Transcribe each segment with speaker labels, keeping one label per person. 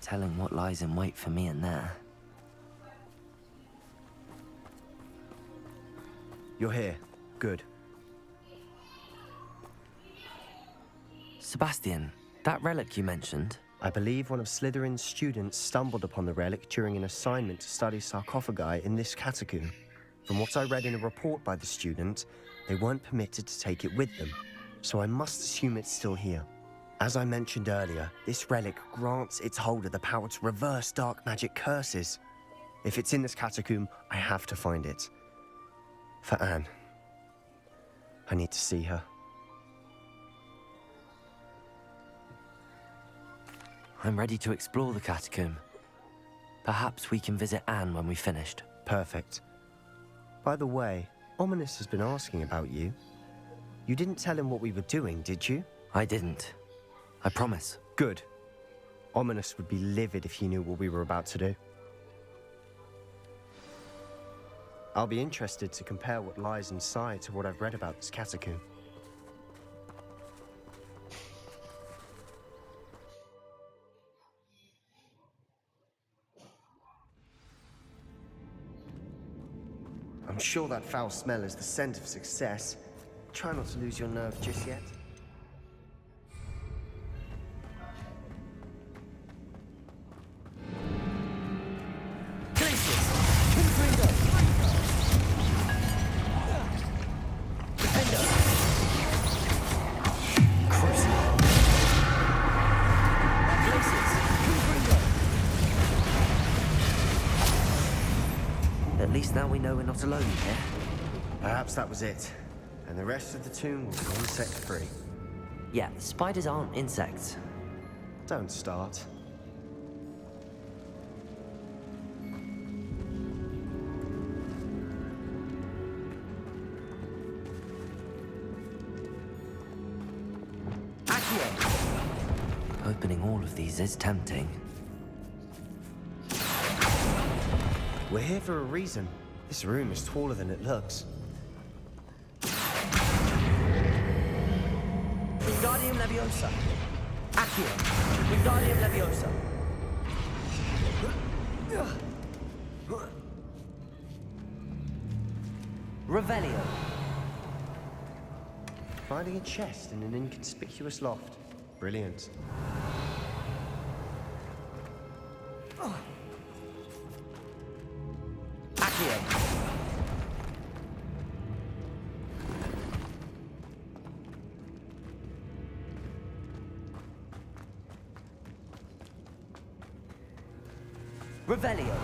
Speaker 1: telling what lies in wait for me in there.
Speaker 2: You're here. Good.
Speaker 1: Sebastian, that relic you mentioned.
Speaker 2: I believe one of Slytherin's students stumbled upon the relic during an assignment to study sarcophagi in this catacomb. From what I read in a report by the student, they weren't permitted to take it with them, so I must assume it's still here. As I mentioned earlier, this relic grants its holder the power to reverse dark magic curses. If it's in this catacomb, I have to find it. For Anne. I need to see her.
Speaker 1: I'm ready to explore the catacomb. Perhaps we can visit Anne when we've finished.
Speaker 2: Perfect. By the way, Ominous has been asking about you. You didn't tell him what we were doing, did you?
Speaker 1: I didn't. I promise.
Speaker 2: Good. Ominous would be livid if he knew what we were about to do. I'll be interested to compare what lies inside to what I've read about this catacomb. I'm sure that foul smell is the scent of success. Try not to lose your nerve just yet.
Speaker 1: At least now we know we're not alone here.
Speaker 2: Perhaps that was it. And the rest of the tomb will be insect-free.
Speaker 1: Yeah, spiders aren't insects.
Speaker 2: Don't start.
Speaker 1: Opening all of these is tempting.
Speaker 2: We're here for a reason. This room is taller than it looks.
Speaker 3: Wingardium Leviosa. Accio. Wingardium Leviosa. Revelio.
Speaker 2: Finding a chest in an inconspicuous loft. Brilliant.
Speaker 3: Accio. Revelio.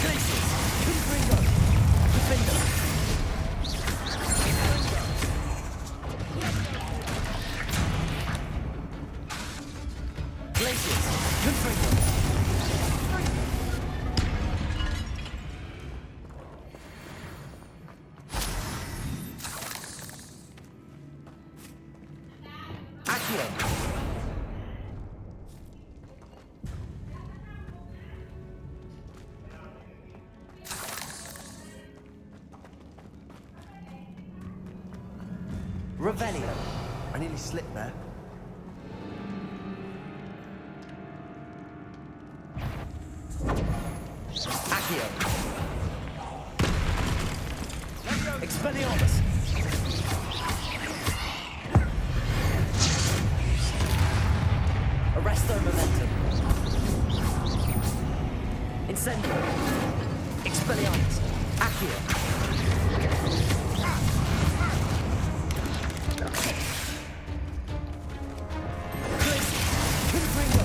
Speaker 3: Glacius. Confringo. Defender. Glacius. Confringo. Accio. Revelio.
Speaker 2: I nearly slipped there.
Speaker 3: Accio. Expelliarmus. Arresto momentum. Incendio. Expelliarmus. Accio. Confringo.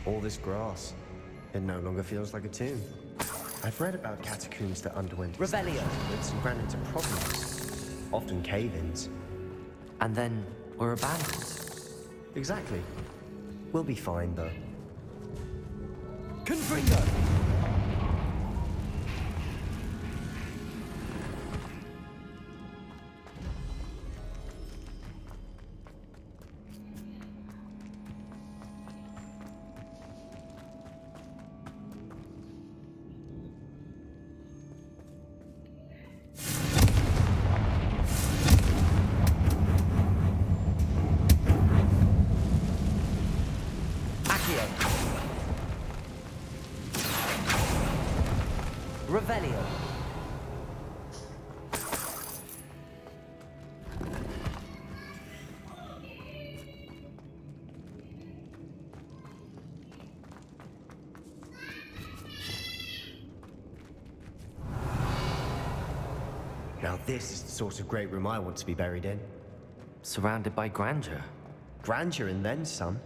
Speaker 2: All this grass. It no longer feels like a tomb. I've read about catacombs that underwent
Speaker 3: Revelio.
Speaker 2: and ran into problems. Often cave-ins.
Speaker 1: And then we're abandoned.
Speaker 2: Exactly. We'll be fine, though.
Speaker 3: Confringo.
Speaker 2: Now this is the sort of great room I want to be buried in.
Speaker 1: Surrounded by grandeur.
Speaker 2: Grandeur and then some.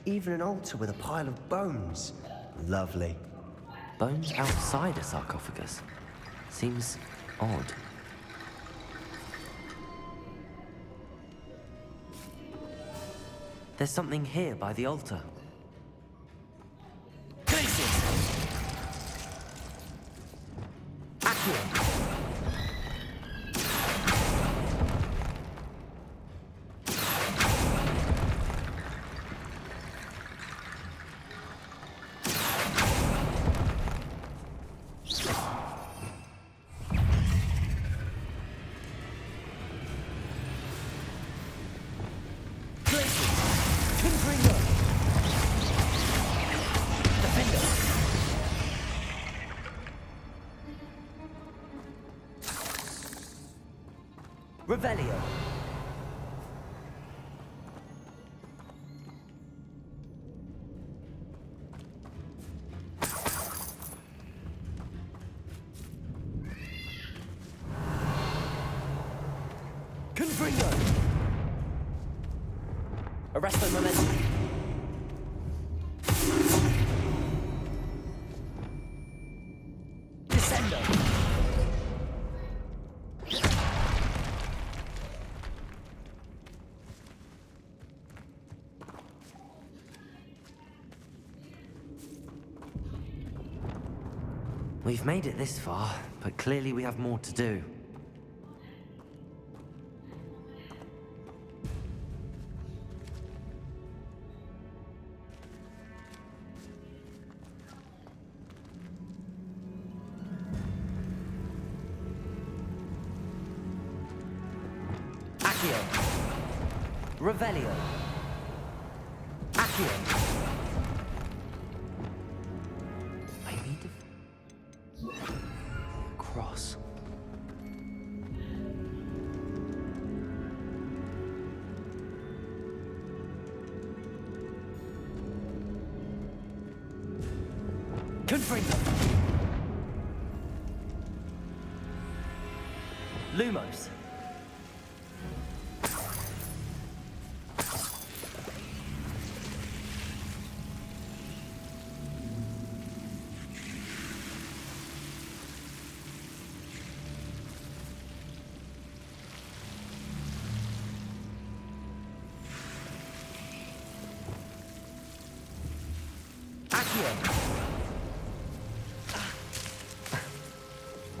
Speaker 2: Even an altar with a pile of bones. Lovely.
Speaker 1: Bones outside a sarcophagus. Seems odd. There's something here by the altar.
Speaker 3: Places! Accio! Revelio. Confringo. Arresto momentum. Descendo.
Speaker 1: We've made it this far, but clearly we have more to do.
Speaker 3: Accio. Revelio. Accio.
Speaker 1: I need to... cross.
Speaker 3: Confringo. Lumos. Accio.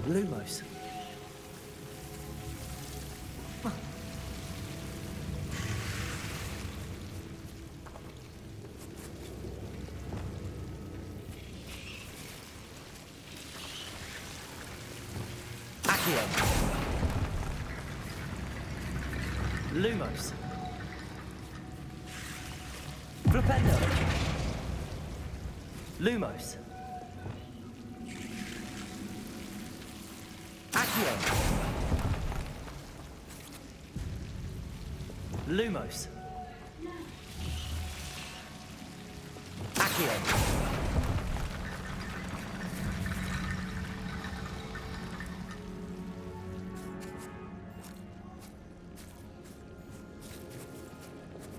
Speaker 3: Lumos. Accio. Lumos. Flipendo. Lumos. Accio. Lumos. Accio.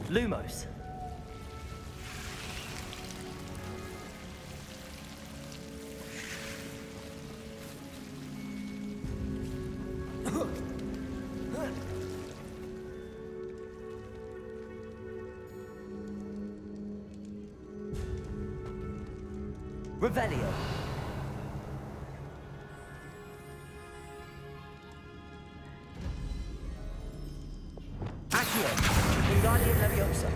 Speaker 3: Lumos. Revelio. Accio. Wingardium Leviosa.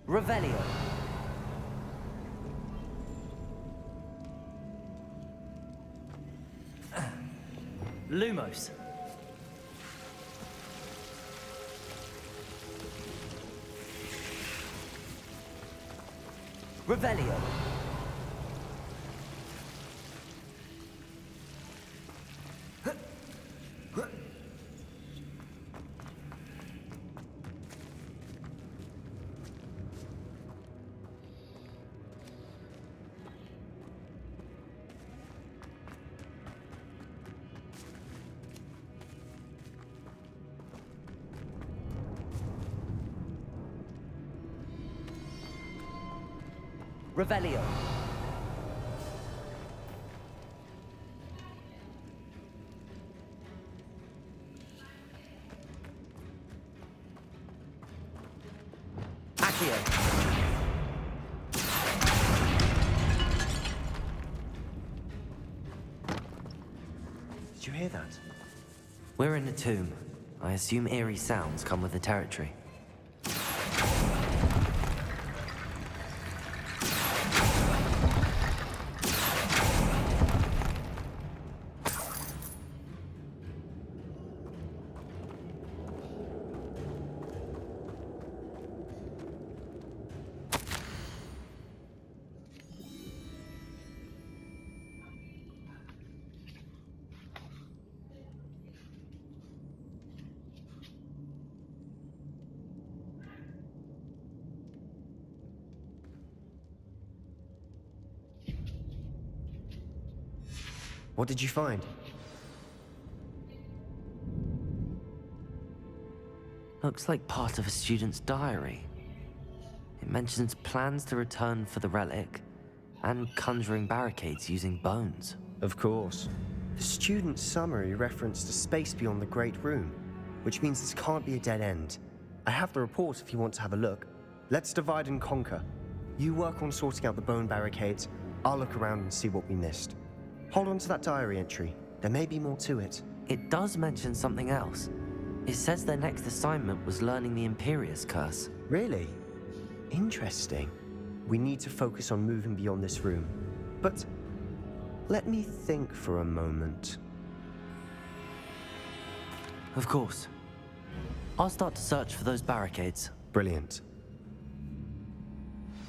Speaker 3: Revelio. Lumos. Revelio. Revelio. Accio.
Speaker 2: Did you hear that?
Speaker 1: We're in a tomb. I assume eerie sounds come with the territory.
Speaker 2: What did you find?
Speaker 1: Looks like part of a student's diary. It mentions plans to return for the relic and conjuring barricades using bones.
Speaker 2: Of course. The student's summary referenced a space beyond the Great Room, which means this can't be a dead end. I have the report if you want to have a look. Let's divide and conquer. You work on sorting out the bone barricades. I'll look around and see what we missed. Hold on to that diary entry. There may be more to it.
Speaker 1: It does mention something else. It says their next assignment was learning the Imperius Curse.
Speaker 2: Really? Interesting. We need to focus on moving beyond this room. But let me think for a moment.
Speaker 1: Of course. I'll start to search for those barricades.
Speaker 2: Brilliant.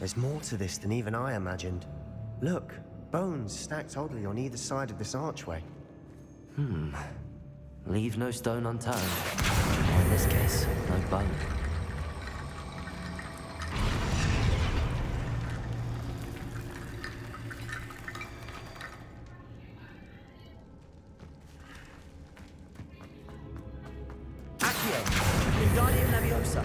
Speaker 2: There's more to this than even I imagined. Look, bones stacked oddly on either side of this archway.
Speaker 1: Leave no stone unturned. Or in this case, no bone.
Speaker 3: Accio. Wingardium Leviosa.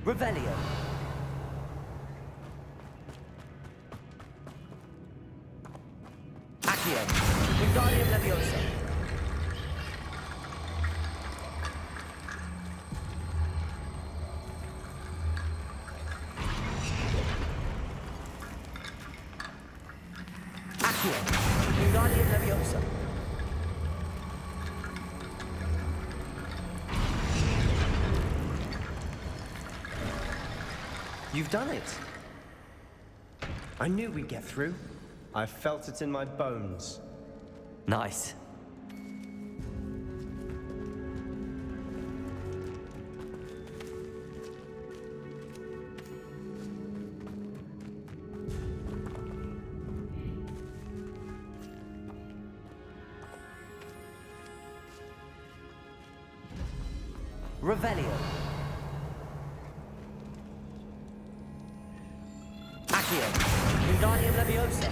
Speaker 3: Revelio. Accio. Wingardium Leviosa. Accio. Wingardium Leviosa.
Speaker 2: You've done it! I knew we'd get through. I felt it in my bones.
Speaker 1: Nice.
Speaker 3: Revelio. Accio. Wingardium Leviosa.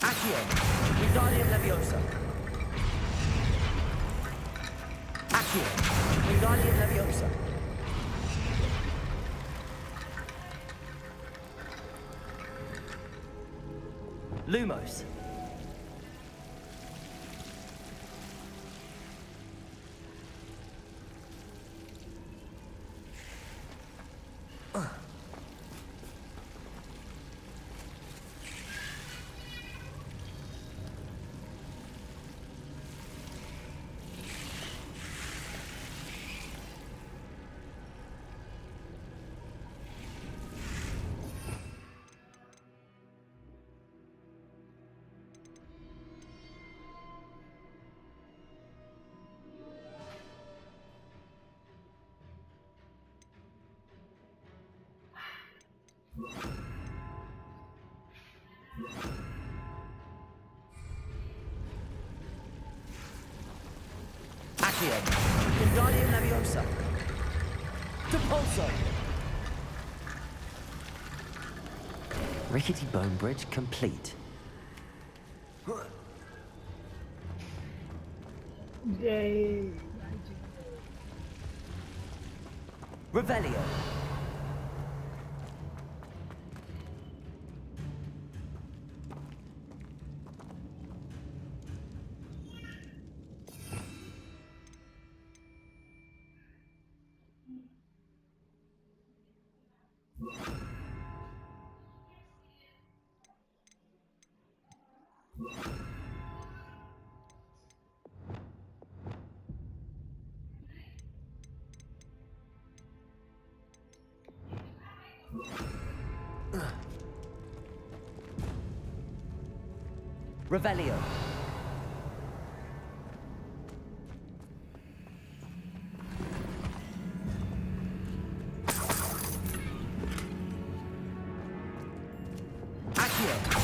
Speaker 3: Accio. Wingardium Leviosa. Accio. Wingardium Leviosa. Lumos. Accio. Wingardium Leviosa. Depulso.
Speaker 1: Rickety bone bridge complete.
Speaker 4: Yay!
Speaker 3: Revelio. Revelio. Accio.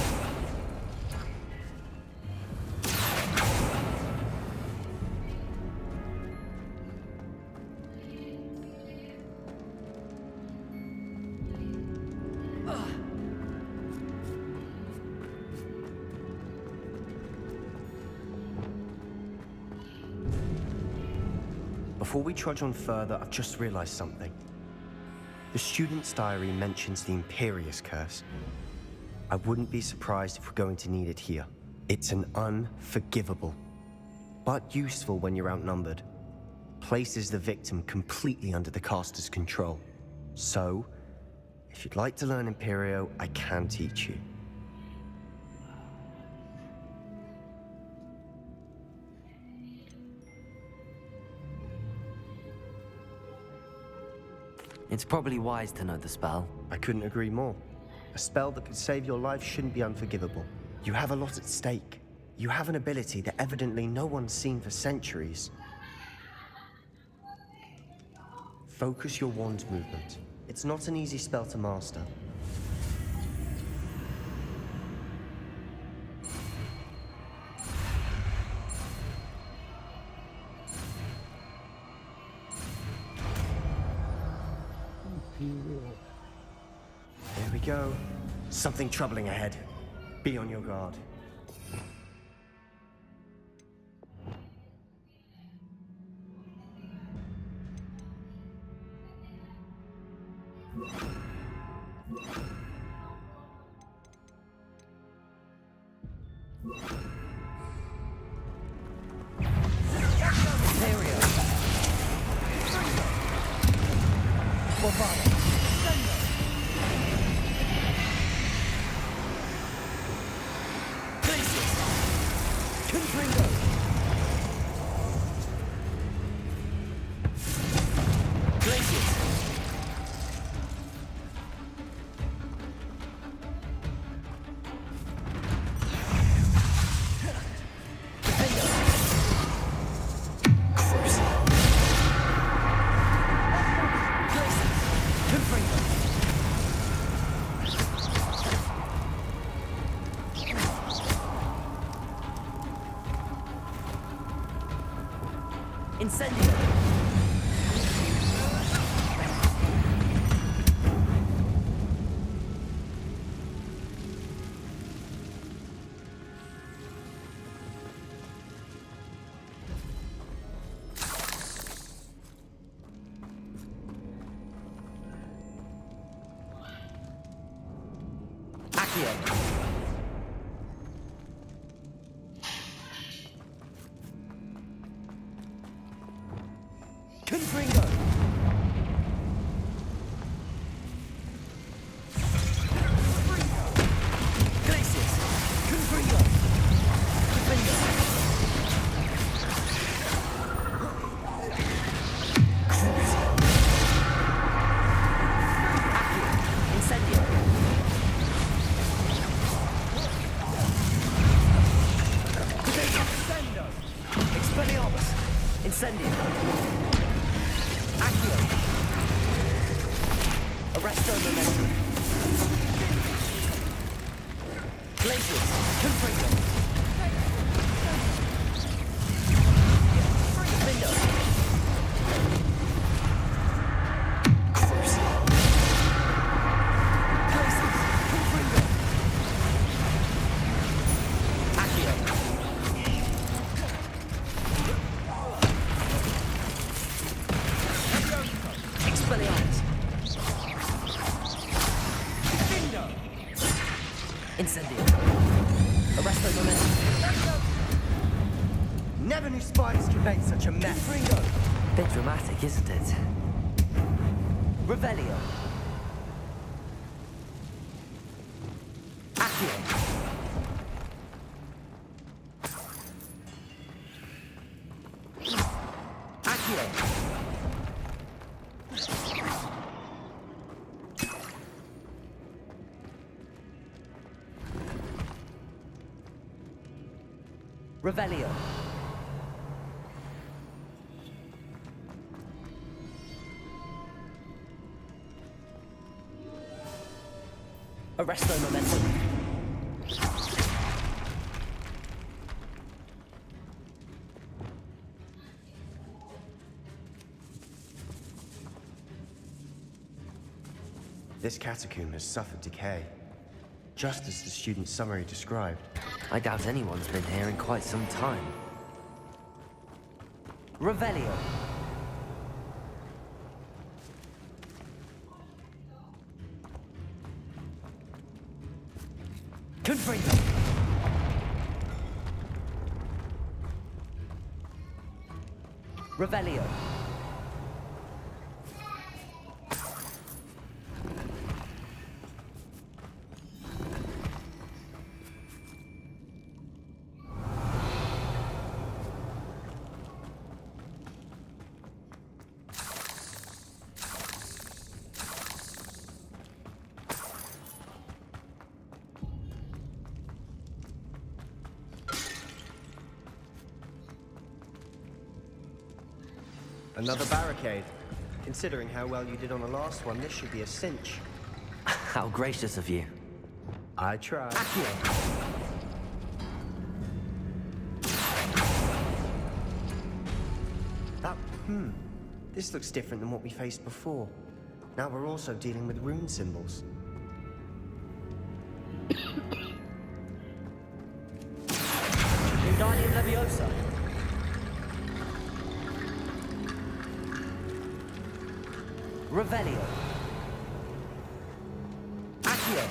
Speaker 2: Before we trudge on further, I've just realized something. The student's diary mentions the Imperious Curse. I wouldn't be surprised if we're going to need it here. It's an unforgivable, but useful when you're outnumbered. Places the victim completely under the caster's control. So, if you'd like to learn Imperio, I can teach you.
Speaker 1: It's probably wise to know the spell.
Speaker 2: I couldn't agree more. A spell that could save your life shouldn't be unforgivable. You have a lot at stake. You have an ability that evidently no one's seen for centuries. Focus your wand movement. It's not an easy spell to master. There we go. Something troubling ahead. Be on your guard.
Speaker 3: Imperio. Morvado. Confringo. Glacius. Defendo. Glacius. Confringo. Incendio. Accio. Confringo. Glacius. Confringo. Defendo. Accio. Incendio. Defendo. Expelliarmus. Incendio. Accio. Arresto momentum. Glacius. Confringo. Defendo. Glacius. Confringo. Expelliarmus. Incendio. Arresto momentum.
Speaker 2: Never knew spiders could make such a mess.
Speaker 3: Fringo.
Speaker 1: Bit dramatic, isn't it?
Speaker 3: Revelio. Accio. Accio. Revelio. Arresto momentum.
Speaker 2: This catacomb has suffered decay, just as the student's summary described.
Speaker 1: I doubt anyone's been here in quite some time.
Speaker 3: Revelio. Confringo. Revelio.
Speaker 2: Another barricade. Considering how well you did on the last one, this should be a cinch.
Speaker 1: How gracious of you.
Speaker 2: I tried.
Speaker 3: Accio.
Speaker 2: This looks different than what we faced before. Now we're also dealing with rune symbols.
Speaker 3: Wingardium Leviosa. Revelio. Accio.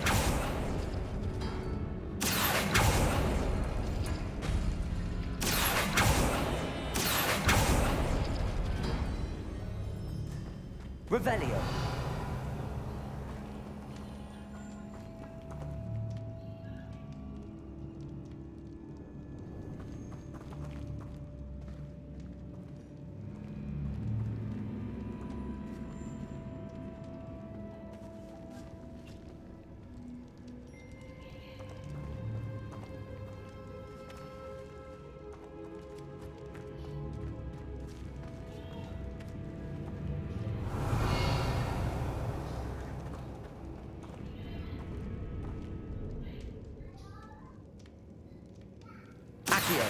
Speaker 3: Revelio. Accio.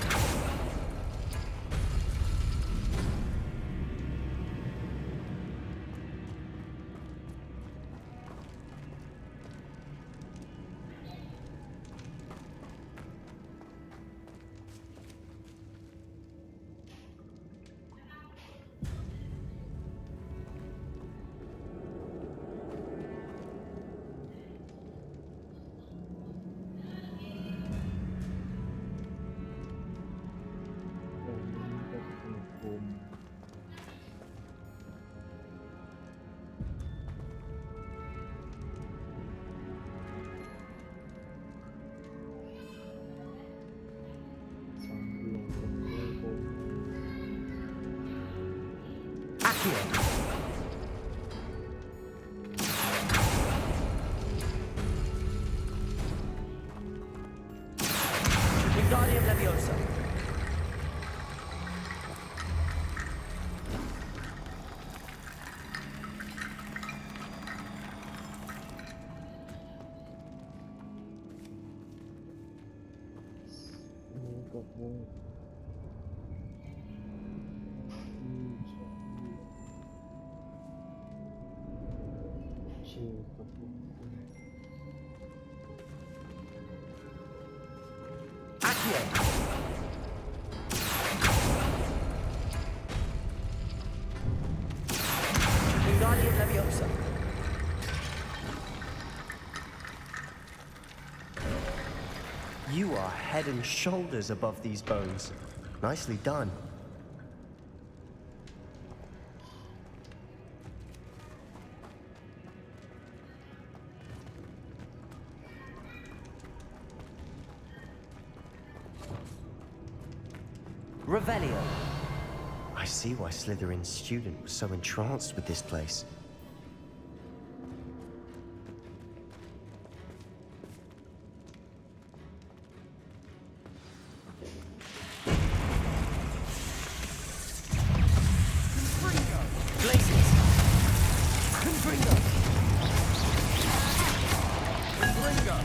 Speaker 3: Accio. Wingardium Leviosa. Accio. Wingardium Wingardium Leviosa.
Speaker 2: You are head and shoulders above these bones. Nicely done.
Speaker 3: Revelio.
Speaker 2: I see why Slytherin's student was so entranced with this place.
Speaker 3: Glacius. Confringo. Confringo.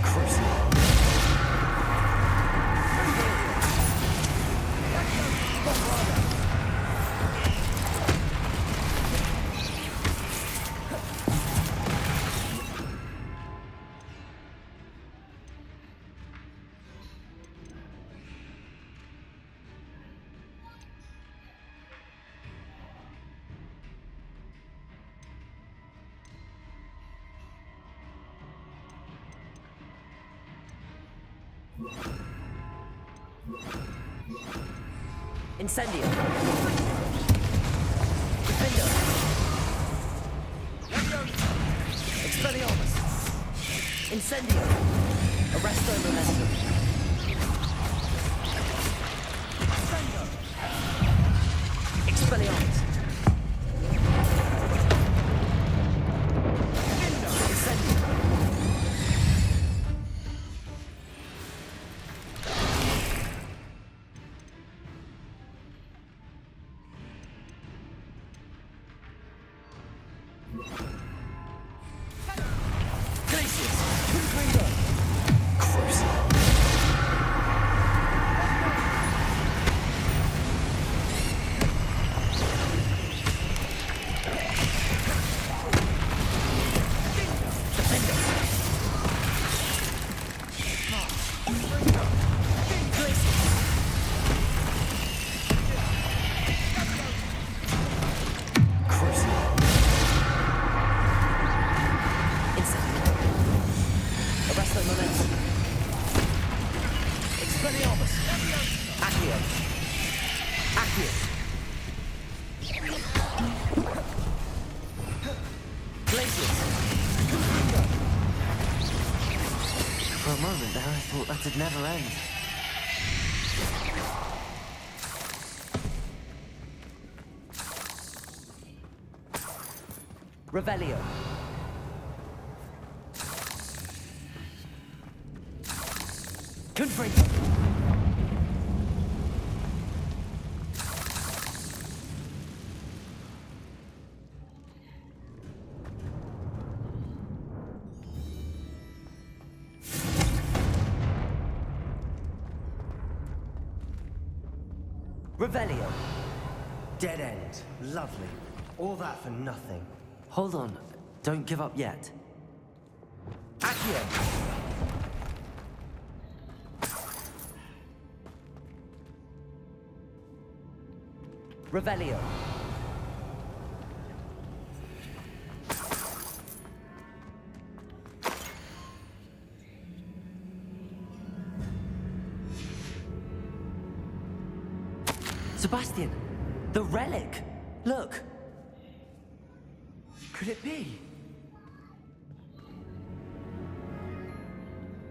Speaker 3: Crucible. Incendio. Defendo. Expelliarmus. Incendio. Arresto Momentum. Defendo. Expelliarmus. Incendio. Glacius. Confringo. Crucible. Defendo. Glacius. Crucible. Incendio. Arresto Momentum. Expelliarmus. Accio. Accio. Glacius.
Speaker 1: For a moment there, I thought that'd never end.
Speaker 3: Revelio. Confringo. Revelio.
Speaker 2: Dead end. Lovely. All that for nothing.
Speaker 1: Hold on, don't give up yet.
Speaker 3: Accio. Revelio.
Speaker 1: Sebastian, the relic! Look!
Speaker 2: Could it be?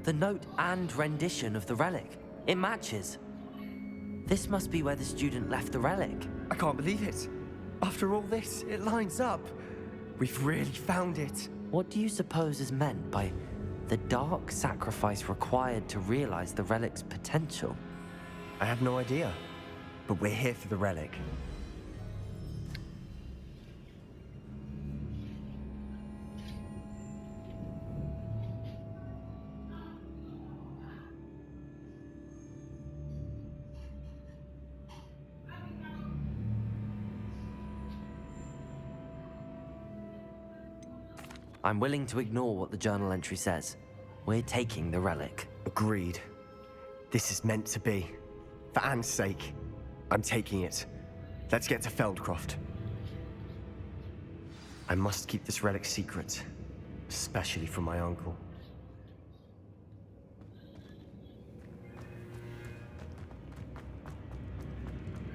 Speaker 1: The note and rendition of the relic. It matches. This must be where the student left the relic.
Speaker 2: I can't believe it. After all this, it lines up. We've really found it.
Speaker 1: What do you suppose is meant by the dark sacrifice required to realize the relic's potential?
Speaker 2: I have no idea. But we're here for the relic.
Speaker 1: I'm willing to ignore what the journal entry says. We're taking the relic.
Speaker 2: Agreed. This is meant to be. For Anne's sake, I'm taking it. Let's get to Feldcroft. I must keep this relic secret, especially from my uncle.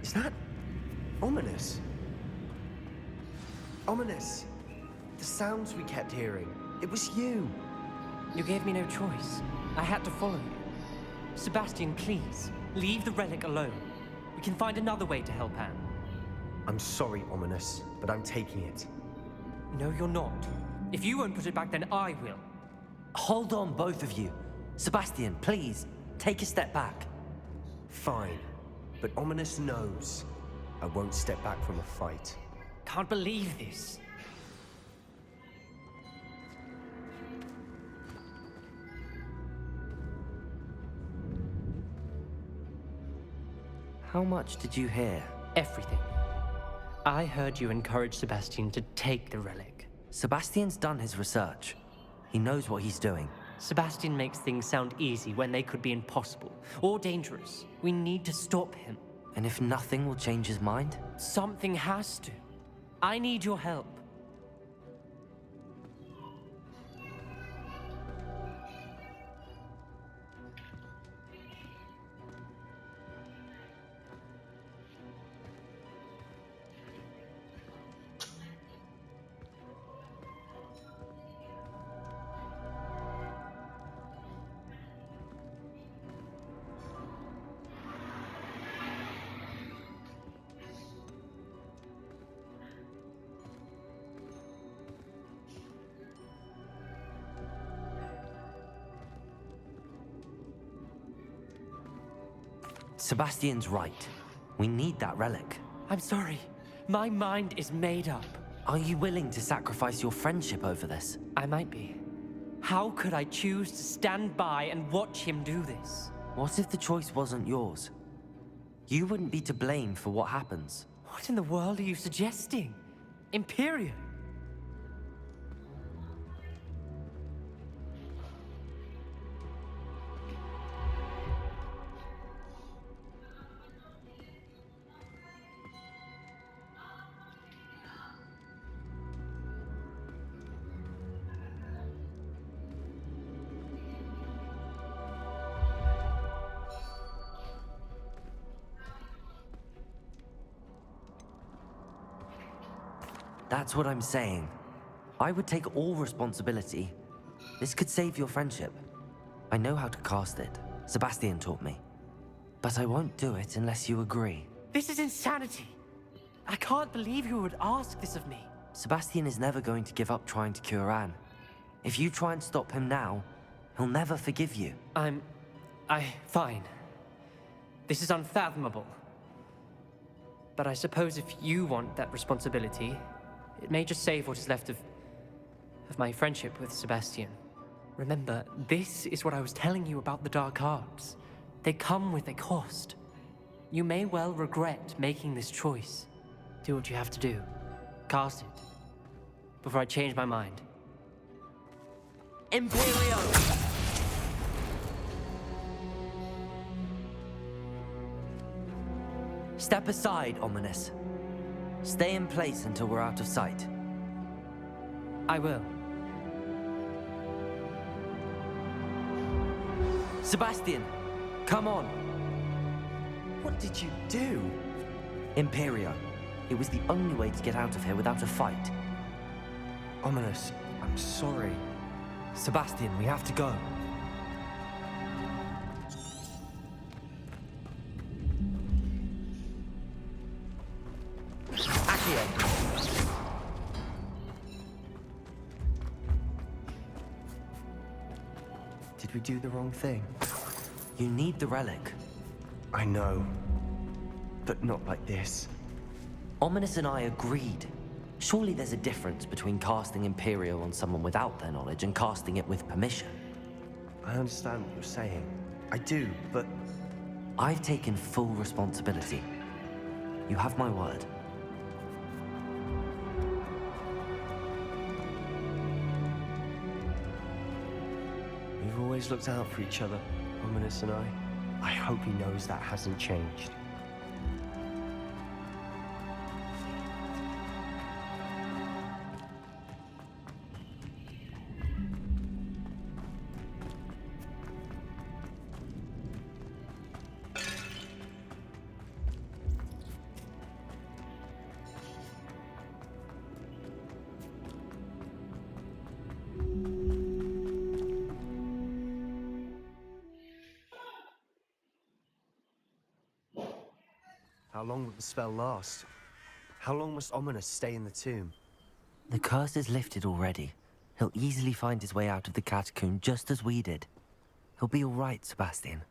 Speaker 2: Is that ominous? Ominous! The sounds we kept hearing. It was you.
Speaker 5: You gave me no choice. I had to follow you. Sebastian, please, leave the relic alone. We can find another way to help Anne.
Speaker 2: I'm sorry, Ominous, but I'm taking it.
Speaker 5: No, you're not. If you won't put it back, then I will.
Speaker 1: Hold on, both of you. Sebastian, please, take a step back.
Speaker 2: Fine, but Ominous knows I won't step back from a fight.
Speaker 5: Can't believe this.
Speaker 1: How much did you hear?
Speaker 5: Everything. I heard you encourage Sebastian to take the relic.
Speaker 1: Sebastian's done his research. He knows what he's doing.
Speaker 5: Sebastian makes things sound easy when they could be impossible or dangerous. We need to stop him.
Speaker 1: And if nothing will change his mind?
Speaker 5: Something has to. I need your help.
Speaker 1: Sebastian's right. We need that relic.
Speaker 5: I'm sorry. My mind is made up.
Speaker 1: Are you willing to sacrifice your friendship over this?
Speaker 5: I might be. How could I choose to stand by and watch him do this?
Speaker 1: What if the choice wasn't yours? You wouldn't be to blame for what happens.
Speaker 5: What in the world are you suggesting? Imperium?
Speaker 1: That's what I'm saying. I would take all responsibility. This could save your friendship. I know how to cast it. Sebastian taught me. But I won't do it unless you agree.
Speaker 5: This is insanity. I can't believe you would ask this of me.
Speaker 1: Sebastian is never going to give up trying to cure Anne. If you try and stop him now, he'll never forgive you.
Speaker 5: Fine. This is unfathomable. But I suppose if you want that responsibility, it may just save what is left of my friendship with Sebastian. Remember, this is what I was telling you about the dark arts. They come with a cost. You may well regret making this choice. Do what you have to do. Cast it. Before I change my mind.
Speaker 1: Imperio! Step aside, Ominous. Stay in place until we're out of sight.
Speaker 5: I will.
Speaker 1: Sebastian, come on.
Speaker 2: What did you do?
Speaker 1: Imperio. It was the only way to get out of here without a fight.
Speaker 2: Ominous, I'm sorry.
Speaker 1: Sebastian, we have to go.
Speaker 2: Did we do the wrong thing?
Speaker 1: You need the relic.
Speaker 2: I know, but not like this.
Speaker 1: Ominous and I agreed. Surely there's a difference between casting Imperio on someone without their knowledge and casting it with permission.
Speaker 2: I understand what you're saying. I do, but
Speaker 1: I've taken full responsibility. You have my word.
Speaker 2: we've always looked out for each other, Ominous and I. I hope he knows that hasn't changed. How long will the spell last? How long must Ominous stay in the tomb?
Speaker 1: The curse is lifted already. He'll easily find his way out of the catacomb just as we did. He'll be all right, Sebastian.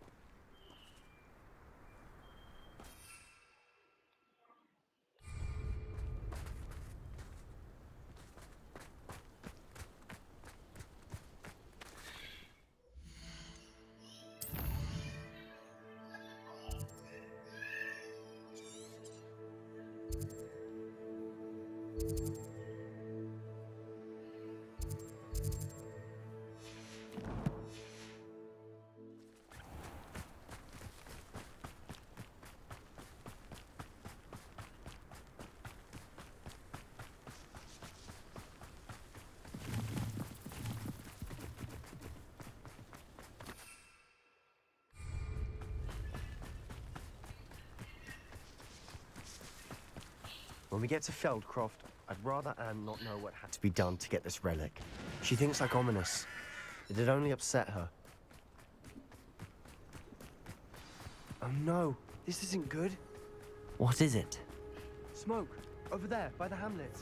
Speaker 2: When we get to Feldcroft, I'd rather Anne not know what had to be done to get this relic. She thinks like Ominous. It'd only upset her. Oh no, this isn't good.
Speaker 1: What is it?
Speaker 2: Smoke, over there, by the hamlet.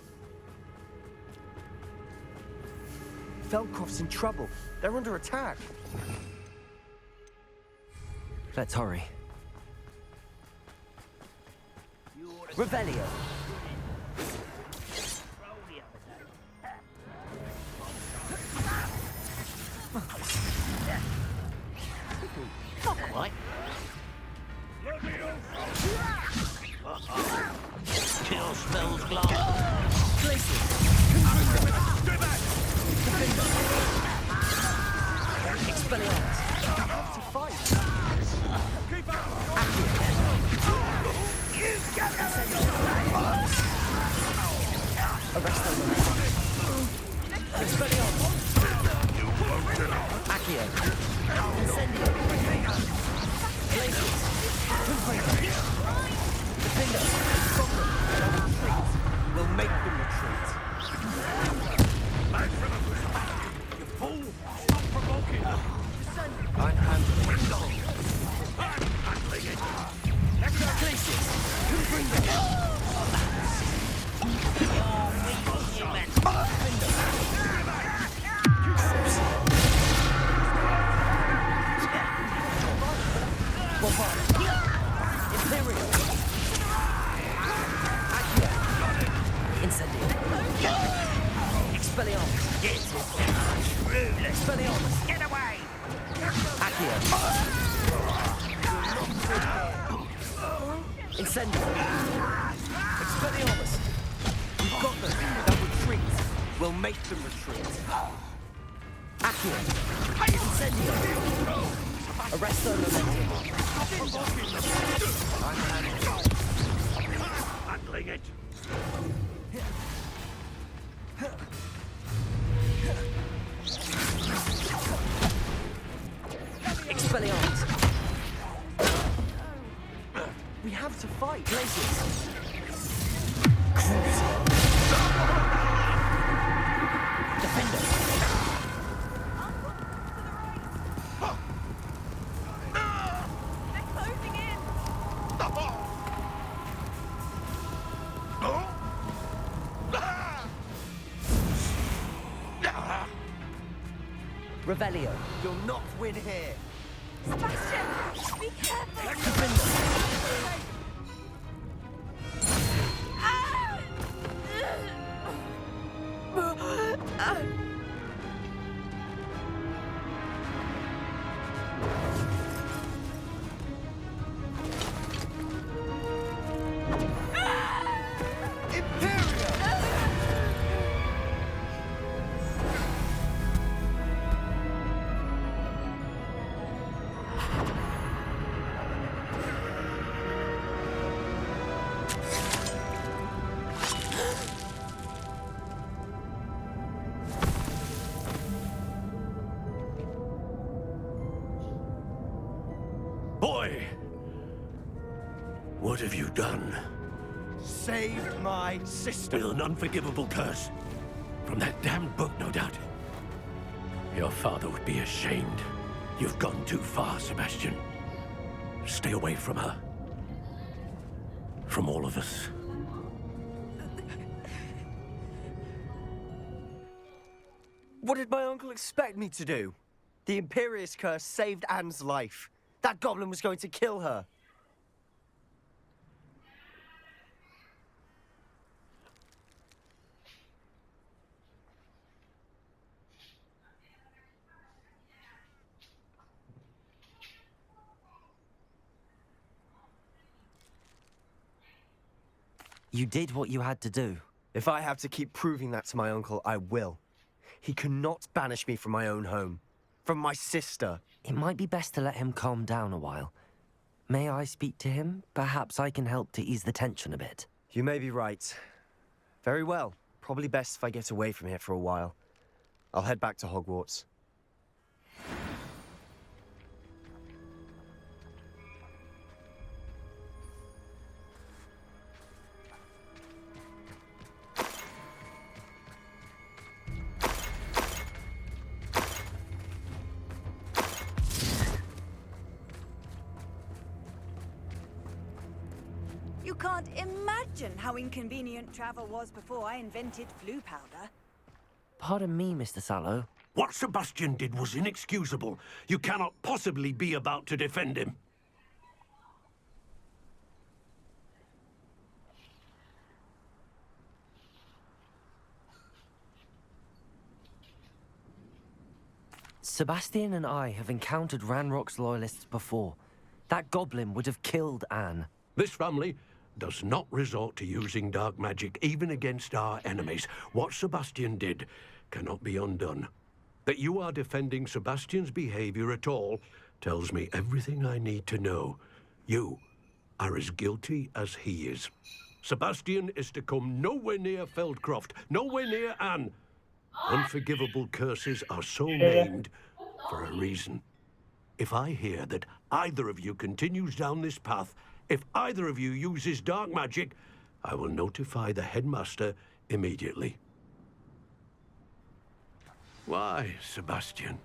Speaker 2: Feldcroft's in trouble. They're under attack.
Speaker 1: Let's hurry.
Speaker 3: Revelio. Not quite. Kill smells glass. Places. Expelliarmus.
Speaker 2: To fight.
Speaker 3: Arrest them. Expelliarmus. Accio. Incendio. Places. Defender.
Speaker 2: We'll make them retreat.
Speaker 6: You fool! Stop provoking!
Speaker 2: I'm handling it.
Speaker 6: I'm handling it!
Speaker 3: Places. Bring them. Imperial. Accio. Incendio. Expelliarmus. Expelliarmus. Get away! Accio. Incendio. Expelliarmus. We've got them. They'll retreat.
Speaker 2: We'll make them retreat.
Speaker 3: Accio. Incendio. Arresto momentum.
Speaker 2: I'm handling it.
Speaker 6: Handling it!
Speaker 3: Expelliarmus.
Speaker 2: We have to fight.
Speaker 3: Places. Defender.
Speaker 7: They're closing in.
Speaker 3: Revelio.
Speaker 2: You'll not win here.
Speaker 7: Sebastian, be careful.
Speaker 3: Defender.
Speaker 6: Boy! What have you done?
Speaker 2: Saved my sister.
Speaker 6: With an unforgivable curse. From that damned book, no doubt. Your father would be ashamed. You've gone too far, Sebastian. Stay away from her. from all of us.
Speaker 2: What did my uncle expect me to do? The Imperious curse saved Anne's life. That goblin was going to kill her.
Speaker 1: You did what you had to do.
Speaker 2: If I have to keep proving that to my uncle, I will. He cannot banish me from my own home. From my sister.
Speaker 1: It might be best to let him calm down a while. May I speak to him? Perhaps I can help to ease the tension a bit.
Speaker 2: You may be right. Very well. Probably best if I get away from here for a while. I'll head back to Hogwarts.
Speaker 7: You can't imagine how inconvenient travel was before I invented flu powder.
Speaker 1: Pardon me, Mr. Sallow.
Speaker 6: What Sebastian did was inexcusable. You cannot possibly be about to defend him.
Speaker 1: Sebastian and I have encountered Ranrock's loyalists before. That goblin would have killed Anne.
Speaker 6: This family does not resort to using dark magic even against our enemies. What Sebastian did cannot be undone. That you are defending Sebastian's behavior at all tells me everything I need to know. You are as guilty as he is. Sebastian is to come nowhere near Feldcroft, nowhere near Anne. Unforgivable curses are so named for a reason. If I hear that either of you continues down this path, if either of you uses dark magic, I will notify the headmaster immediately. Why, Sebastian?